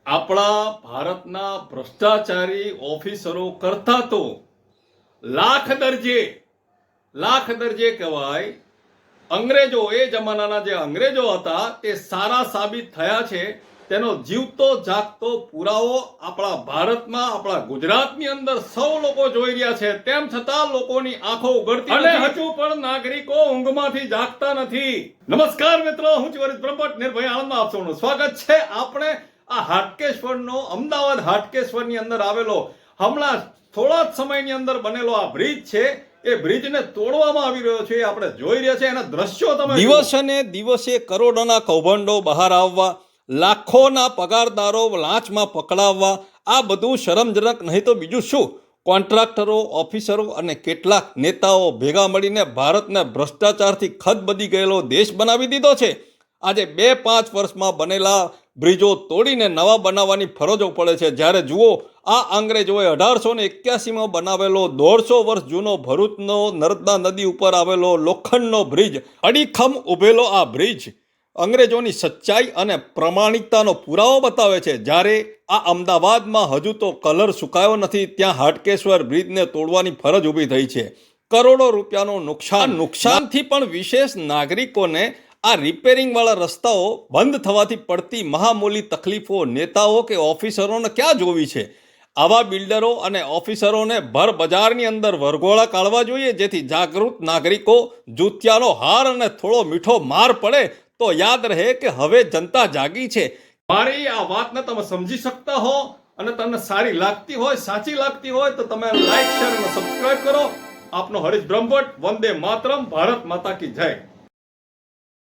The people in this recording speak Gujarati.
આપણા ભારતના ભ્રષ્ટાચારી ઓફિસરો કરતા તો લાખ દરજે કહેવાય અંગ્રેજો, એ જમાનાના જે અંગ્રેજો હતા તે સારા સાબિત થયા છે. તેનો જીવતો જાગતો પુરાવો આપણા ભારતમાં, આપણા ગુજરાતની અંદર સૌ લોકો જોઈ રહ્યા છે. તેમ છતાં લોકોની આંખો ઉઘડતી અને હજુ પણ નાગરિકો ઊંઘમાંથી જાગતા નથી. નમસ્કાર મિત્રો, હું છું હરીશ બ્રહ્મભટ્ટ, નિર્ભય આણંદમાં આપ સૌનું સ્વાગત છે. આપણે આ હાટકેશ્વરનો, અમદાવાદ હાટકેશ્વરની અંદર આવેલો, હમણાં થોડા જ સમયની અંદર બનેલો આ બ્રિજ છે, એ બ્રિજને તોડવામાં આવી રહ્યો છે. આપણે જોઈ રહ્યા છે એના દ્રશ્યો. તમે દિવસે ને દિવસે કરોડોના કૌભાંડો બહાર આવવા, લાખોના પગારદારો લાંચમાં પકડાવવા, આ બધું શરમજનક નહીં તો બીજું શું? કોન્ટ્રાક્ટરો, ઓફિસરો અને કેટલાક નેતાઓ ભેગા મળીને ભારતને ભ્રષ્ટાચારથી ખદબદી ગયેલો દેશ બનાવી દીધો છે. આજે 2-5 વર્ષમાં બનેલા બ્રિજો તોડીને નવા બનાવવાની ફરજો પડે છે. જ્યારે જુઓ, આ અંગ્રેજોએ 1881માં બનાવેલો 150 વર્ષ જૂનો ભરૂચનો નર્મદા નદી ઉપર આવેલો લોખંડનો બ્રિજ, અડીખમ ઉભેલો આ બ્રિજ અંગ્રેજોની સચ્ચાઈ અને પ્રમાણિકતાનો પુરાવો બતાવે છે. જ્યારે આ અમદાવાદમાં હજુ તો કલર સુકાયો નથી, ત્યાં હાટકેશ્વર બ્રિજને તોડવાની ફરજ ઊભી થઈ છે. કરોડો રૂપિયાનું નુકસાનથી પણ વિશેષ નાગરિકોને આ રિપેરિંગવાળા રસ્તાઓ બંધ થવાથી પડતી મહામૂલી તકલીફો નેતાઓ કે ઓફિસરોને ક્યાં જોવી છે? આવા બિલ્ડરો અને ઓફિસરોને ભર બજારની અંદર વરઘોડા કાઢવા જોઈએ, જેથી જાગૃત નાગરિકો જૂતિયાનો હાર અને થોડો મીઠો માર પડે તો યાદ રહે કે હવે જનતા જાગી છે. મારી આ વાતને તમે સમજી શકતા હો અને તમને સારી લાગતી હોય, સાચી લાગતી હોય તો તમે લાઈક, શેર અને સબસ્ક્રાઇબ કરો. આપનો હરીશ બ્રહ્મભટ્ટ. વંદે માતરમ. ભારત માતા કી જય.